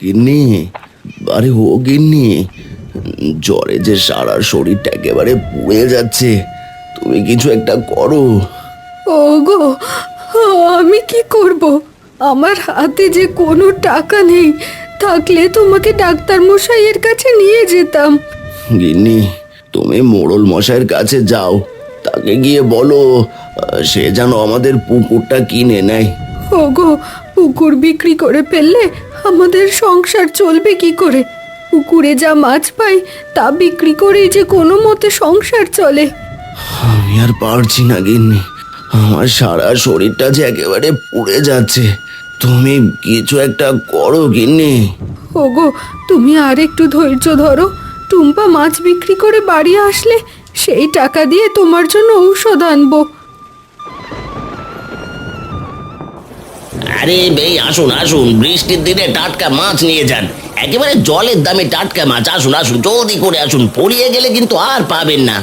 গিন্নি, আরে ও গিন্নি, জ্বরে যে সারা শরীরটা একেবারে পুড়ে যাচ্ছে, তুমি কিছু একটা করো। ওগো, আমি কি করব? আমার হাতে যে কোনো টাকা নেই, থাকলে তোমাকে ডাক্তার মশাইয়ের কাছে নিয়ে যেতাম। গিন্নি, তুমি মোড়ল মশাইয়ের কাছে যাও, তাকে গিয়ে বলো সে যেন আমাদের পুকুরটা কিনে নেয়। ওগো, পুকুর বিক্রি করে ফেললে আমাদের সংসার চলবে কি করে? পুকুরে যা মাছ পাই তা বিক্রি করেই যে কোনো মতে সংসার চলে। আমি আর পারছি না গিন্নি, আমার সারা শরীরটা যে একেবারে পুড়ে যাচ্ছে, তুমি কিছু একটা করো গিন্নি। ওগো, তুমি আর একটু ধৈর্য ধরো। টুম্পা মাছ বিক্রি করে বাড়ি আসলে সেই টাকা দিয়ে তোমার জন্য ঔষধ আনবো। আরে এই আসুন আসুন, বৃষ্টির দিনে টাটকা মাছ নিয়ে যান, একেবারে জলের দামে টাটকা মাছ। আসুন আসুন, জলদি করে আসুন, পড়িয়ে গেলে কিন্তু আর পাবেন না।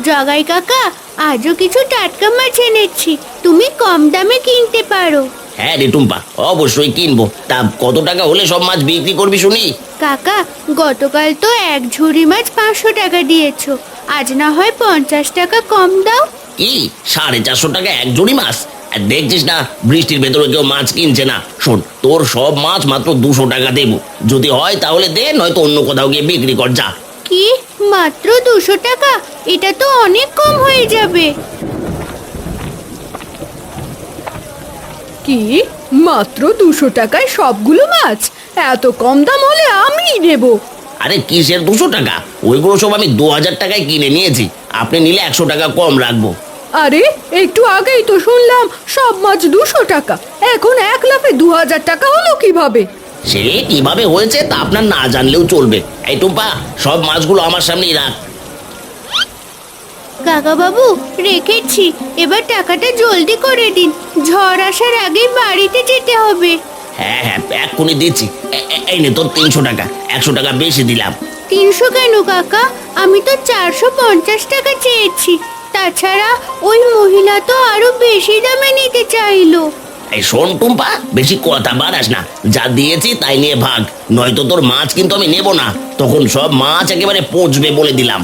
জগাই কাকা, আজও কিছু টাটকা মাছ এনেছি, তুমি কম দামে কিনতে পারো। হ্যাঁ রে টুম্পা, অবশ্যই কিনবো। তা কত টাকা হলে সব মাছ বিক্রি করবি শুনি? কাকা, গতকাল তো এক ঝুড়ি মাছ 500 টাকা দিয়েছো, আজ না হয় 50 টাকা কম দাও। কি 450 টাকা এক জুড়ি মাছ? আর দেখছিস না বৃষ্টির ভেতরে কেউ মাছ কিনছে না। শোন, তোর সব মাছ মাত্র 200 টাকা দেবো, যদি হয় তাহলে দে, নয়তো অন্য কোথাও গিয়ে বিক্রি কর যা। কি, মাত্র 200 টাকা? এটা তো অনেক কম হয়ে যাবে। কি, মাত্র 200 টাকায় সবগুলো মাছ? এত কম দাম হলে আমিই নেব। আরে কিসের 200 টাকা? ওইগুলো সব আমি 2000 টাকায় কিনে নিয়েছি, আপনি নিলে 100 টাকা কম রাখবো। আরে, একটু আগেই তো শুনলাম সব মাছ 200 টাকা, এখন এক লাফে 2000 টাকা হলো কিভাবে? সে কিভাবে হয়েছে তা আপনার না জানলেও চলবে। এই টুম্পা, সব মাছগুলো আমার সামনেই রাখ। কাকা বাবু, রেখেছি, এবার টাকাটা জলদি করে দিন, ঝড় আসার আগেই বাড়িতে যেতে হবে। হ্যাঁ হ্যাঁ, এক্ষুনি দিচ্ছি। এই নে তোর 300 টাকা, 100 টাকা বেশি দিলাম। 300 কেন কাকা? আমি তো 450 টাকা চেয়েছি। তাছাড়া ওই মহিলা তো আরো বেশি দামে নিতে চাইলো। এই শোন টুম্পা, বেশি কথা বাড়াস না, যা দিয়েছি তাই নিয়ে ভাগ, নয়তো তোর মাছ কিন্তু আমি নেব না, তখন সব মাছ একেবারে পচবে বলে দিলাম।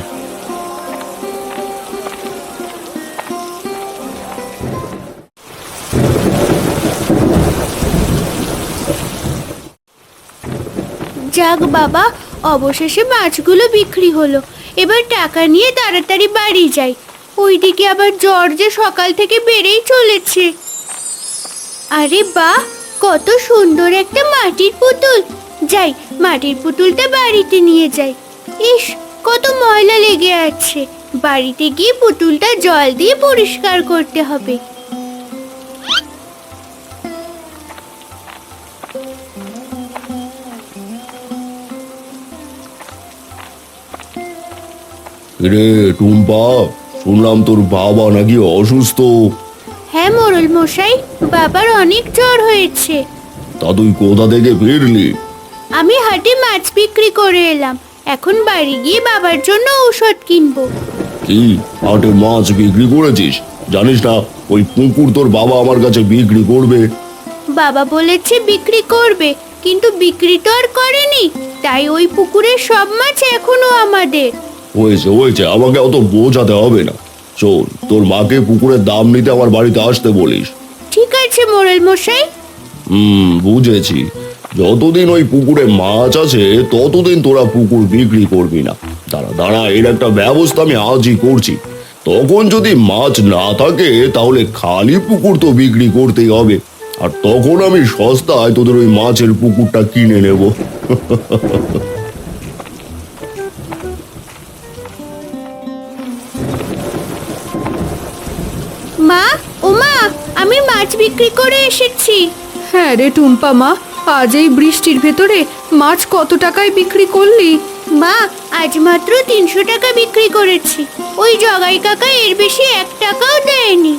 যাক বাবা, অবশেষে মাছগুলো বিক্রি হলো। এবার টাকা নিয়ে তাড়াতাড়ি বাড়ি যাই, ওইদিকে আবার জ্বর যে সকাল থেকে বেড়েই চলেছে। আরে বাহ, কত সুন্দর একটা মাটির পুতুল! যাই, মাটির পুতুলটা বাড়িতে নিয়ে যাই। ইস, কত ময়লা লেগে আছে, বাড়িতে গিয়ে পুতুলটা জল দিয়ে পরিষ্কার করতে হবে। রে টুম্পা, শুনলাম তোর বাবা নাকি অসুস্থ। হ্যাঁ মোড়ল মশাই, বাবার অনেক জ্বর হয়েছে। তা তুই কোথা থেকে ফিরলি? আমি হাটে মাছ বিক্রি করে এলাম, এখন বাড়ি গিয়ে বাবার জন্য ঔষধ কিনবো। কি, হাটে মাছ বিক্রি করেছিস? জানিস না ওই পুকুর তোর বাবা আমার কাছে বিক্রি করবে? বাবা বলেছে বিক্রি করবে, কিন্তু বিক্রি তো আর করেনি, তাই ওই পুকুরের সব মাছ এখনো আমাদের। হয়েছে হয়েছে, আমাকে অত বোঝাতে হবে না। শোন, তোর মাকে পুকুরের দাম নিতে আমার বাড়িতে আসতে বলিস। ঠিক আছে মোড়ল মশাই। বুঝেছি। যতদিন ওই পুকুরে মাছ আছে ততদিন তোরা পুকুর বিক্রি করবি না। দাঁড়া দাঁড়া, এর একটা ব্যবস্থা আমি আজই করছি। তখন যদি মাছ না থাকে তাহলে খালি পুকুর তো বিক্রি করতেই হবে, আর তখন আমি সস্তায় তোদের ওই মাছের পুকুরটা কিনে নেব। মা, ও মা, আমি মাছ বিক্রি করে এসেছি। হ্যাঁ রে টুম্পা মা, আজ এই বৃষ্টির ভেতরে মাছ কত টাকায় বিক্রি করলি? মা, আজ মাত্র 300 টাকা বিক্রি করেছি, ওই জগাই কাকা এর বেশি 1 টাকাও দেয়নি।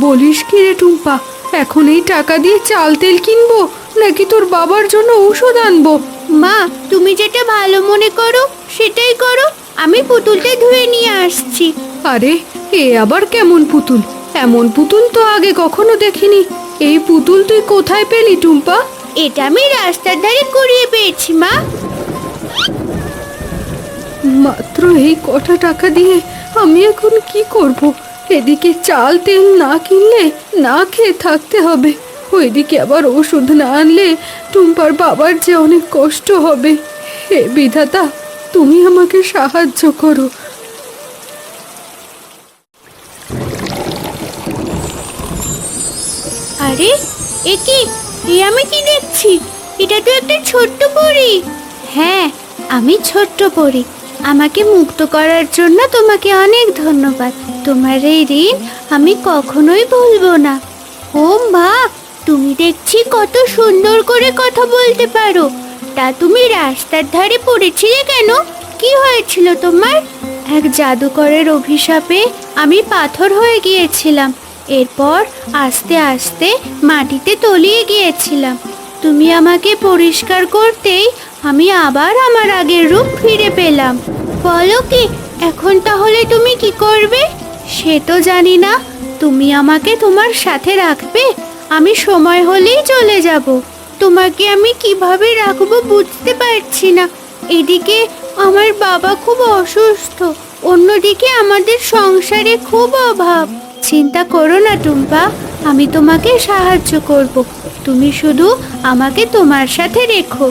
বলিস কি রে টুম্পা, এখন এই টাকা দিয়ে চাল তেল কিনবো নাকি তোর বাবার জন্য ঔষধ আনবো? মা, তুমি যেটা ভালো মনে করো সেটাই করো, আমি পুতুলটা ধুয়ে নিয়ে আসছি। আরে, এ আবার কেমন পুতুল? এমন পুতুল তো আগে কখনো দেখিনি। এই পুতুল তুই কোথায় পেলি টুম্পা? এটা আমি রাস্তার ধারে কুড়িয়ে পেয়েছি মা। মাত্র এই কটা টাকা দিয়ে আমি এখন কি করব? এদিকে চাল তেল না কিনলে না খেয়ে থাকতে হবে, ওইদিকে আবার ওষুধ না আনলে টুম্পার বাবার যে অনেক কষ্ট হবে। হে বিধাতা, তুমি আমাকে সাহায্য করো। আরে এ কি, আমি কি দেখছি? এটা তো একটা ছোট্ট পরী। হ্যাঁ, আমি ছোট্ট পরী। আমাকে মুক্ত করার জন্য তোমাকে অনেক ধন্যবাদ। তোমার এই ঋণ আমি কখনোই ভুলবো না। ও মা, তুমি দেখছি কত সুন্দর করে কথা বলতে পারো। তা তুমি রাস্তার ধারে পড়েছিলে কেন? কি হয়েছিল তোমার? এক জাদুকরের অভিশাপে আমি পাথর হয়ে গিয়েছিলাম। এরপর আস্তে আস্তে মাটিতে তলিয়ে গিয়েছিলাম। তুমি আমাকে পরিষ্কার করতেই আমি আবার আমার আগের রূপ ফিরে পেলাম। বলো কি, এখন তাহলে তুমি কি করবে? সে তো জানি না। তুমি আমাকে তোমার সাথে রাখবে? আমি সময় হলেই চলে যাব। তোমাকে আমি কিভাবে রাখবো বুঝতে পারছি না। এদিকে আমার বাবা খুব অসুস্থ, অন্যদিকে আমাদের সংসারে খুব অভাব। চিন্তা করো না টুম্পা, আমি তোমাকে সাহায্য করব। তুমি শুধু আমাকে তোমার সাথে রেখো।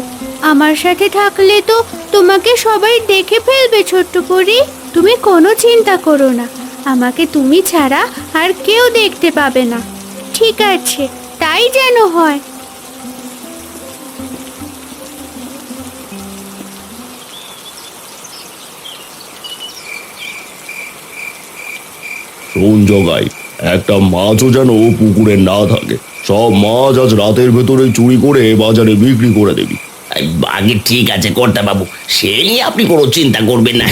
আমার সাথে থাকলে তো তোমাকে সবাই দেখে ফেলবে ছোট্ট পরী। তুমি কোনো চিন্তা করো না, আমাকে তুমি ছাড়া আর কেউ দেখতে পাবে না। ঠিক আছে, তাই যেন হয়। শোন জগাই, একটা মাছও যেন পুকুরে না থাকে। সব মাছ আজ রাতের ভেতরে চুরি করে বাজারে বিক্রি করে দিবি। আগে ঠিক আছে কর্তা বাবু, সে নিয়ে আপনি কোনো চিন্তা করবেন না।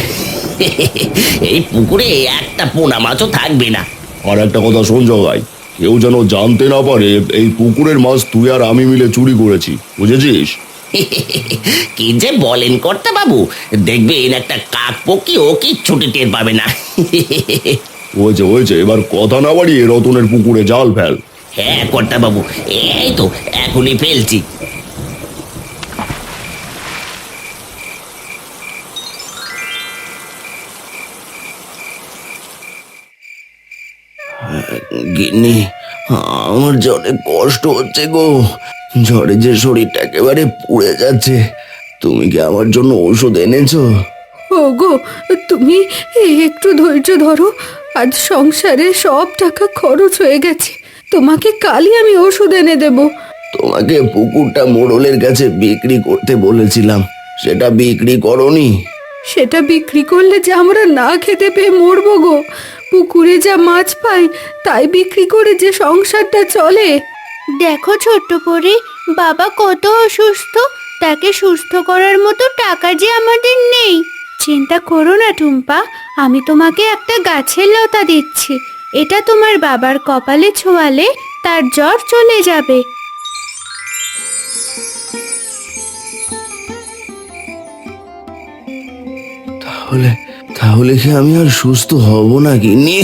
এই পুকুরে একটা পোনা মাছও থাকবে না। আর একটা কথা শোন জগাই, কেউ যেন জানতে না পারে এই পুকুরের মাছ তুই আর আমি মিলে চুরি করেছি, বুঝেছিস? কি যে বলেন কর্তা বাবু, দেখবেন একটা কাক পক্ষীও কিচ্ছুটি টের পাবে না। হয়েছে, এবার কথা না বাড়িয়ে রতনের পুকুরে জাল ফেল। হ্যাঁ কর্তা বাবু, এই তো এখনই ফেলছি। গিন্নি, আমার যে অনেক কষ্ট হচ্ছে গো। ঝড়ে যে শরীরটা একেবারে পুড়ে যাচ্ছে। তুমি কি আমার জন্য ওষুধ এনেছো? ওগো, তুমি একটু ধৈর্য ধরো। আজ সংসারে সব টাকা খরচ হয়ে গেছে, তোমাকে কালই আমি ওষুধ এনে দেব। তোমাকে পুকুরটা মোড়লের কাছে বিক্রি করতে বলেছিলাম, সেটা বিক্রি করনি। সেটা বিক্রি করলে যে আমরা না খেতে পেয়ে মরবো গো। পুকুরে যা মাছ পাই তাই বিক্রি করে যে সংসারটা চলে। দেখো ছোট্ট পরী, বাবা কত অসুস্থ, তাকে সুস্থ করার মতো টাকা যে আমাদের নেই। চিন্তা করো না টুম্পা, আমি তোমাকে একটা গাছের লতা দিচ্ছি। এটা তোমার বাবার কপালে ছোঁয়ালে তার জ্বর চলে যাবে। তাহলে তাহলে কি আমি আর সুস্থ হব না গিন্নি?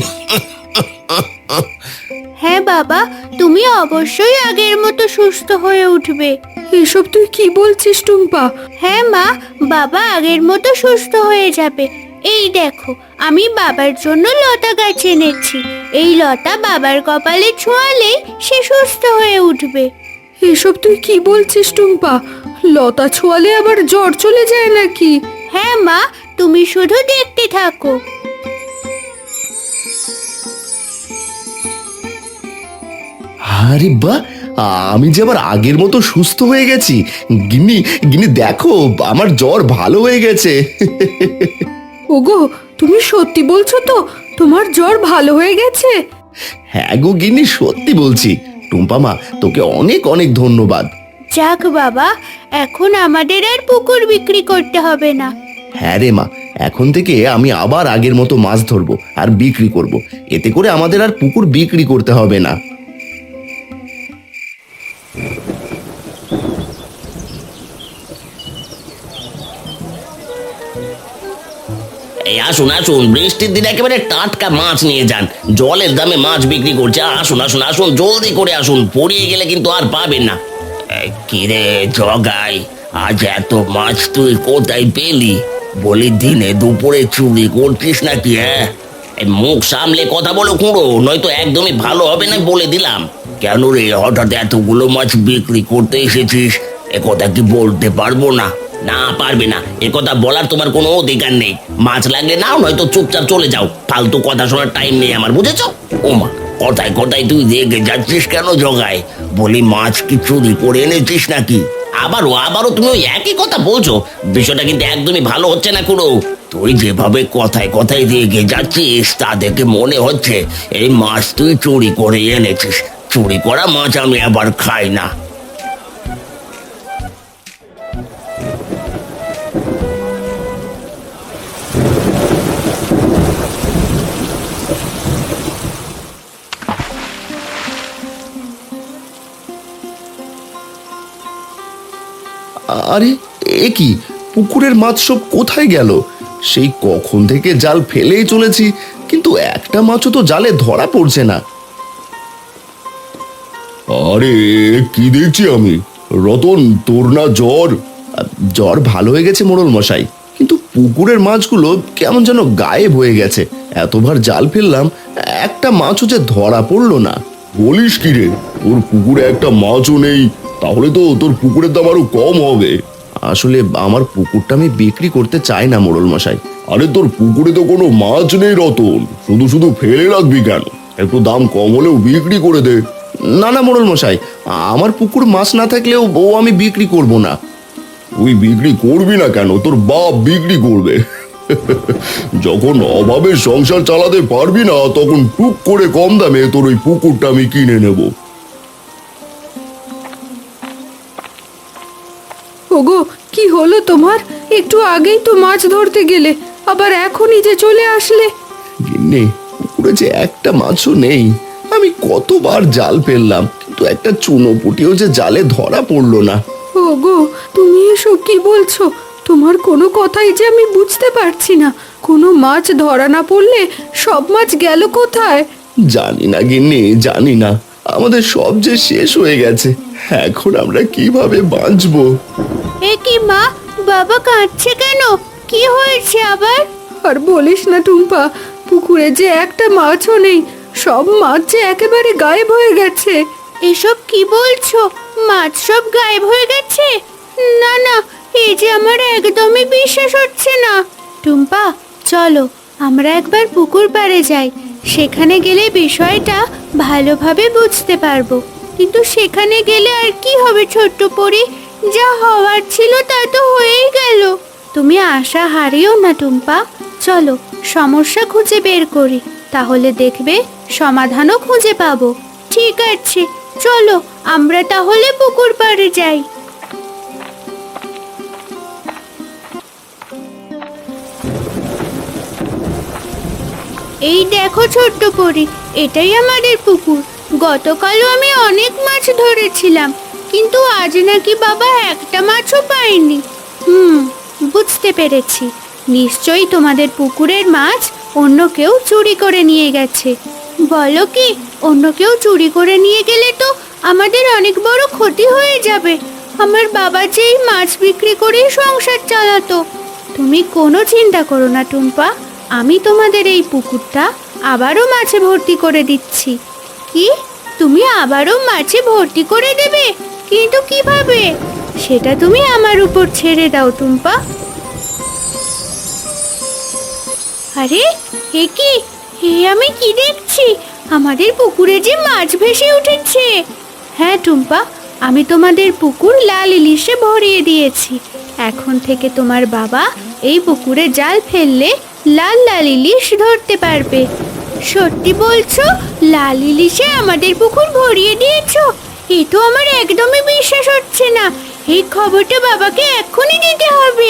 হ্যাঁ বাবা, তুমি অবশ্যই আগের মতো সুস্থ হয়ে উঠবে। এসব তুই কি বলছিস টুম্পা? হ্যাঁ মা, বাবা আগের মতো সুস্থ হয়ে যাবে। এই দেখো, আমি বাবার জন্য লতা গাছ এনেছি। এই লতা বাবার কপালে ছোঁয়ালেই সে সুস্থ হয়ে উঠবে। এসব তুই কি বলছিস টুম্পা? লতা ছোঁয়ালে আবার জ্বর চলে যায় নাকি? হ্যাঁ মা, তুমি শুধু দেখতে থাকো। আরে বাহ, আমি যে আবার আগের মতো সুস্থ হয়ে গেছি। গিন্নি গিন্নি দেখো, আমার জ্বর ভালো হয়ে গেছে। ওগো, তুমি সত্যি বলছো তো? তোমার জ্বর ভালো হয়ে গেছে? হ্যাঁ গো গিন্নি, সত্যি বলছি। টুম্পা মা, তোকে অনেক অনেক ধন্যবাদ। যাক বাবা, এখন আমাদের আর পুকুর বিক্রি করতে হবে না। হ্যাঁ রে মা, এখন থেকে আমি আবার আগের মতো মাছ ধরবো আর বিক্রি করব। এতে করে আমাদের আর পুকুর বিক্রি করতে হবে না। এই আসুন আসুন, বৃষ্টির দিনে একেবারে টাটকা মাছ নিয়ে যান। জলের দামে মাছ বিক্রি করছে। আসুন আসুন আসুন, জলদি করে আসুন, পড়িয়ে গেলে কিন্তু আর পাবেন না। কিরে জগাই, আজ এত মাছ তুই কোথায় পেলি? বলি দিনে দুপুরে চুরি করছিস নাকি? হ্যাঁ, এই মুখ সামলে কথা বলো খুঁড়ো, নয়তো একদমই ভালো হবে না বলে দিলাম। কেন রে, হঠাৎ এতগুলো মাছ বিক্রি করতে এসেছিস? এ কথা কি বলতে পারবো না? না, পারবে না, এ কথা বলার তোমার কোনো অধিকার নেই। মাছ লাগলে নাও, নয়তো চুপচাপ চলে যাও। ফালতু কথা শোনার টাইম নেই আমার, বুঝেছো? ওমা, কথায় কথায় তুই রেগে যাচ্ছিস কেন জগাই? বলি মাছ কি চুরি করে এনেছিস নাকি? আবারও তুমি ওই একই কথা বলছো। বিষয়টা কিন্তু একদমই ভালো হচ্ছে না খুড়ো। তুই যেভাবে কথায় কথায় রেগে যাচ্ছিস তা দেখে মনে হচ্ছে এই মাছ তুই চুরি করে এনেছিস। চুরি করা মাছ আমি আবার খাই না। আরে, এ কি? পুকুরের মাছ সব কোথায় গেল? সেই কখন থেকে জাল ফেলেই চলেছি, কিন্তু একটা মাছও তো জালে ধরা পড়ছে না। আরে, কি দেখছি আমি? রতন, তোর না জ্বর? জ্বর ভালো হয়ে গেছে মোড়ল মশাই, কিন্তু পুকুরের মাছগুলো কেমন যেন গায়েব হয়ে গেছে। এতবার জাল ফেললাম, একটা মাছও যে ধরা পড়লো না। বলিস কি রে, তোর পুকুরে একটা মাছও নেই? তাহলে তো তোর পুকুরের দাম আরো কম হবে। আসলে আমার পুকুরটা আমি বিক্রি করতে চাই না মোড়ল মশাই। আরে, তোর পুকুরে তো কোনো মাছ নেই রতন, শুধু শুধু ফেলে রাখবি কেন? একটু দাম কম হলেও বিক্রি করে দে। না না মোড়ল মশাই, আমার পুকুর মাছ না থাকলেও আমি বিক্রি করব না। তুই বিক্রি করবি না কেন? তোর বাপ বিক্রি করবে। যখন অভাবে সংসার চালাতে পারবি না, তখন টুক করে কম দামে তোর ওই পুকুরটা আমি কিনে নেব। ওগো, কি হলো তোমার? একটু আগেই তো মাছ ধরতে গেলে, আবার এখনই যে চলে আসলে। গিন্নি, পুকুরে যে একটা মাছও নেই। আমি কতবার জাল ফেললাম, কিন্তু একটা চুনোপুটিও যে জালে ধরা পড়লো না। ওগো, তুমি এসব কি বলছো? তোমার কোনো কথাই যে আমি বুঝতে পারছি না। কোনো মাছ ধরা না পড়লে সব মাছ গেল কোথায়? জানি না গিন্নি, জানি না। আমাদের সব যে শেষ হয়ে গেছে। এখন আমরা কিভাবে বাঁচবো? এ কি মা, বাবা কাঁদছে কেন? কি হয়েছে আবার? আর বলিস না টুম্পা, পুকুরে যে একটা মাছও নেই। সব মাছ যে একেবারে গায়েব হয়ে গেছে। এসব কি বলছো? মাছ সব গায়েব হয়ে গেছে? না না, এই যে আমার একদমই বিশ্বাস হচ্ছে না। টুম্পা, চলো আমরা একবার পুকুর পাড়ে যাই। সেখানে গেলে বিষয়টা ভালোভাবে বুঝতে পারবো। কিন্তু সেখানে গেলে আর কি হবে ছোট্ট পরি? যা হওয়ার ছিল তা তো হয়েই গেল। তুমি আশা হারিও না টুম্পা, চলো সমস্যা খুঁজে বের করি, তাহলে দেখবে সমাধানও খুঁজে পাবো। ঠিক আছে, চলো আমরা তাহলে পুকুর পাড়ে যাই। এই দেখো ছোট্ট পরি, এটাই আমাদের পুকুর। গতকালও আমি অনেক মাছ ধরেছিলাম, কিন্তু আজ নাকি বাবা একটা মাছও পাইনি। বুঝতে পেরেছি, নিশ্চয়ই তোমাদের পুকুরের মাছ অন্য কেউ চুরি করে নিয়ে গেছে। বলো কি, অন্য কেউ চুরি করে নিয়ে গেলে তো আমাদের অনেক বড় ক্ষতি হয়ে যাবে। আমার বাবা যে এই মাছ বিক্রি করেই সংসার চালাতো। তুমি কোনো চিন্তা করো না টুম্পা, আমি তোমাদের এই পুকুরটা আবারও মাছে ভর্তি করে দিচ্ছি। কি, তুমি আবারও মাছে ভর্তি করে দেবে? কিন্তু কিভাবে? সেটা তুমি আমার উপর ছেড়ে দাও টুম্পা। আরে, এ কি? আমি কি দেখছি? আমাদের পুকুরে যে মাছ ভেসে উঠেছে। হ্যাঁ টুম্পা, আমি তোমাদের পুকুর লাল ইলিশে ভরিয়ে দিয়েছি। এখন থেকে তোমার বাবা এই পুকুরে জাল ফেললে লাল লাল ইলিশ ধরতে পারবে। সত্যি বলছো? লাল ইলিশে আমাদের পুকুর ভরিয়ে দিয়েছো? এ তো আমার একদমই বিশ্বাস হচ্ছে না। এই খবরটা বাবাকে এক্ষুনি দিতে হবে।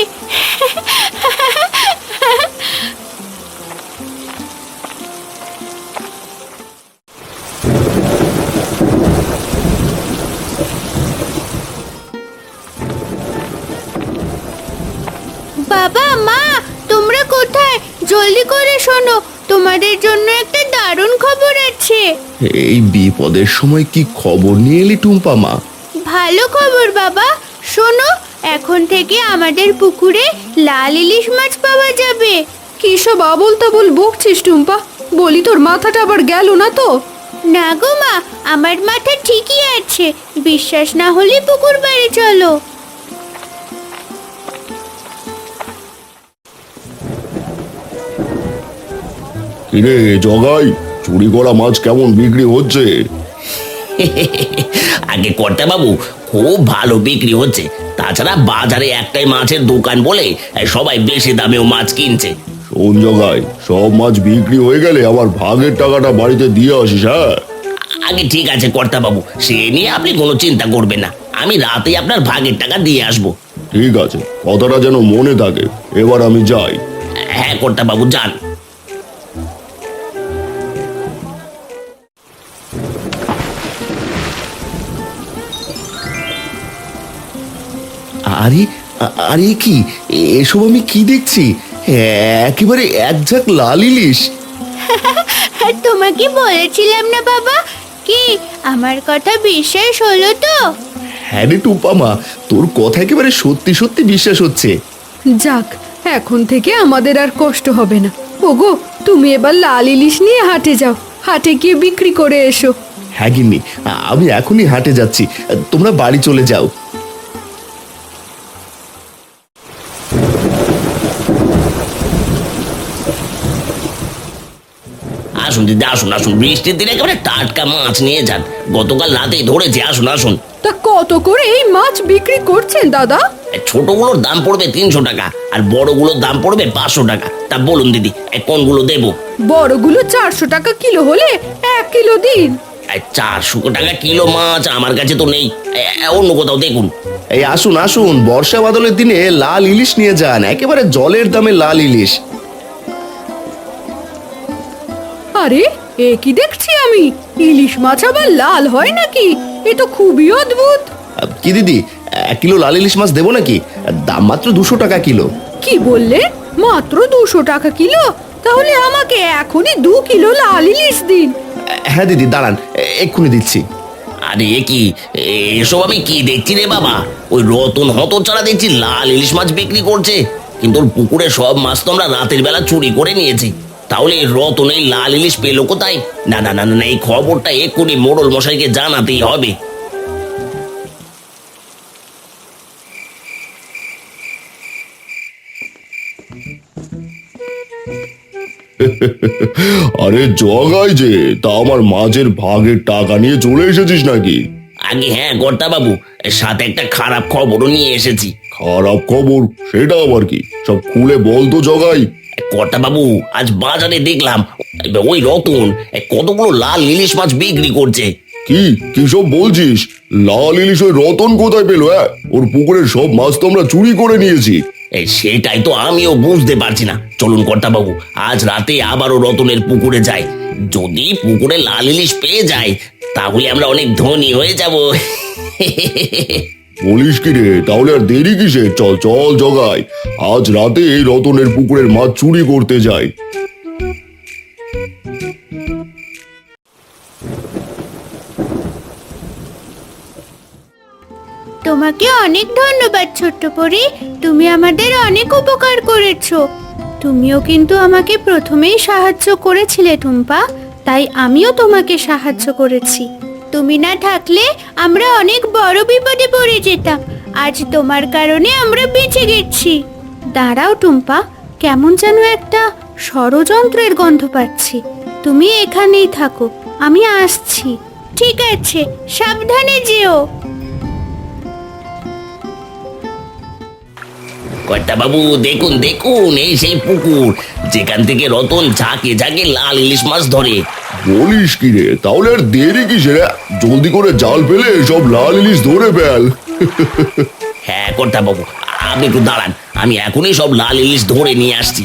বাবা, মা, তোমরা কোথায়? জলদি করে শোনো, তোমাদের জন্য একটা দারুণ খবর আছে। এই বিপদের সময় কি খবর নিয়ে এলি টুম্পা মা? ভালো খবর বাবা। শোনো, এখন থেকে আমাদের পুকুরে লাল ইলিশ মাছ পাওয়া যাবে। কি সব আবোল তাবোল বকছিস টুম্পা? বলি তোর মাথাটা আবার গেল না তো? না গো মা, আমার মাথা ঠিকই আছে। বিশ্বাস না হলে পুকুর বাড়ি চলো। কিরে জগাই, চুরি করা মাছ কেমন বিক্রি হচ্ছে? আগে কর্তা বাবু, খুব ভালো বিক্রি হচ্ছে। তাছাড়া বাজারে একটাই মাছের দোকান বলে সবাই বেশি দামেও মাছ কিনছে। শোন জগাই, সব মাছ বিক্রি হয়ে গেলে আবার ভাগের টাকাটা বাড়িতে দিয়ে আসিস, হ্যাঁ? আগে ঠিক আছে কর্তা বাবু, সে নিয়ে আপনি কোনো চিন্তা করবেন না। আমি রাতে আপনার ভাগের টাকা দিয়ে আসবো। ঠিক আছে, কথাটা যেন মনে থাকে। এবার আমি যাই। হ্যাঁ কর্তা বাবু, যান। আরে আরে কি এসব আমি কি দেখছি? একেবারে এক ঝাঁক লাল ইলিশ। তোমাকে বলেছিলাম না বাবা? কি আমার কথা বিশ্বাস হলো তো? হ্যাঁ রে টুম্পা মা, তোর কথা একেবারে সত্যি সত্যি বিশ্বাস হচ্ছে। যাক, এখন থেকে আমাদের আর কষ্ট হবে না। ওগো, তুমি এবার লাল ইলিশ নিয়ে হাটে যাও, হাটে গিয়ে বিক্রি করে এসো। হ্যাঁ গিন্নি, আমি এখনই হাটে যাচ্ছি, তোমরা বাড়ি চলে যাও। আসুন দিদি, আসুন আসুন, বৃষ্টির দিনে একেবারে টাটকা মাছ নিয়ে যান। গতকাল রাতেই ধরেছি, আসুন আসুন। তা কত করে এই মাছ বিক্রি করছেন দাদা? ছোটগুলোর দাম পড়বে 300 টাকা, আর বড়গুলোর দাম পড়বে 500 টাকা। তা বলুন দিদি, কোনগুলো দেবো? বড়গুলো 400 টাকা কিলো হলে 1 কিলো দিন। 400 টাকা কিলো মাছ আমার কাছে তো নেই, অন্য কোথাও দেখুন। এই আসুন আসুন, বর্ষা বাদলের দিনে লাল ইলিশ নিয়ে যান, একেবারে জলের দামে লাল ইলিশ। আরে, এ কি দেখছি আমি? ইলিশ মাছ আবার লাল হয় নাকি? এ তো খুবই অদ্ভুত। কি দিদি, 1 কিলো লাল ইলিশ মাছ দেবো নাকি? দাম মাত্র 200 টাকা কিলো। কি বললেন? মাত্র 200 টাকা কিলো? তাহলে আমাকে এখনই 2 কিলো লাল ইলিশ দিন। হ্যাঁ দিদি, দাঁড়ান, এক্ষুনি দিচ্ছি। আরে কি এসব আমি কি দেখছি রে বাবা? ওই রতন হতচ্ছাড়া দেখছি লাল ইলিশ মাছ বিক্রি করছে, কিন্তু ওর পুকুরে সব মাছ তো আমরা রাতের বেলা চুরি করে নিয়েছি। তাহলে এই রতন এই লাল ইলিশ পেলো কোথায়? না না না না, এই খবরটা এক্ষুনি মোড়ল মশাইকে জানাতেই হবে। আরে জগাই যে, তা আমার মাছের ভাগের টাকা নিয়ে চলে এসেছিস নাকি? আগে হ্যাঁ কর্তা বাবু, সাথে একটা খারাপ খবরও নিয়ে এসেছি। খারাপ খবর? সেটা আবার কি? সব খুলে বল তো জগাই। কর্তা বাবু, আজ বাজারে দেখলাম ওই রতন কতগুলো লাল ইলিশ মাছ বিক্রি করছে। কি কি সব বলছিস? লাল ইলিশ ওই রতন কোথায় পেলো? ওর পুকুরের সব মাছ তো আমরা চুরি করে নিয়েছি। সেটাই তো আমিও বুঝতে পারছি না। চলুন কর্তা বাবু, আজ রাতে আবারও রতনের পুকুরে যাই। যদি পুকুরে লাল ইলিশ পেয়ে যাই, তাহলে আমরা অনেক ধনী হয়ে যাব। বলিস কি রে? তাহলে আর দেরি কিসে? চল চল জগাই, আজ রাতে এই রতনের পুকুরের মাছ চুরি করতে যাই। তোমাকে অনেক ধন্যবাদ ছোট্ট পরি, তুমি আমাদের অনেক উপকার করেছো। তুমিও কিন্তু আমাকে প্রথমেই সাহায্য করেছিলে টুম্পা, তাই আমিও তোমাকে সাহায্য করেছি। তুমি না থাকলে আমরা অনেক বড় বিপদে পড়ে যেতাম। আজ তোমার কারণে আমরা বেঁচে গেছি। দাঁড়াও টুম্পা, কেমন যেন একটা ষড়যন্ত্রের গন্ধ পাচ্ছি। তুমি এখানেই থাকো, আমি আসছি। ঠিক আছে, সাবধানে যেও। কর্তা বাবু, দেখুন দেখুন, এই সেই পুকুর যেখান থেকে রতন ঝাঁকে ঝাঁকে লাল ইলিশ মাছ ধরে। বলিস কি রে? তাহলে আর দেরি কিসে? জলদি করে জাল ফেলে সব লাল ইলিশ ধরে ফেল। হ্যাঁ কর্তা বাবু, আপনি একটু দাঁড়ান, আমি এখনই সব লাল ইলিশ ধরে নিয়ে আসছি।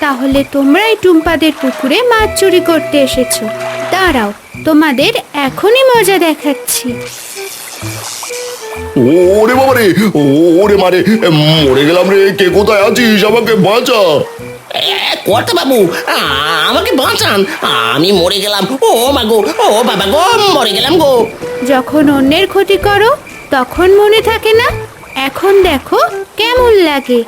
তাহলে তোমরাই টুম্পাদের পুকুরে মাছ চুরি করতে এসেছো। দাঁড়াও, তোমাদের এখনই মজা দেখাচ্ছি। ওরে বাবা রে, ওরে মারে, মরে গেলাম রে। কে কোথায় আছিস? আমাকে বাঁচা। কর্তা বাবু, আমাকে বাঁচান, আমি মরে গেলাম। ও মা গো, ও বাবা গো, মরে গেলাম গো। যখন অন্যের ক্ষতি করো তখন মনে থাকে না, এখন দেখো কেমন লাগে।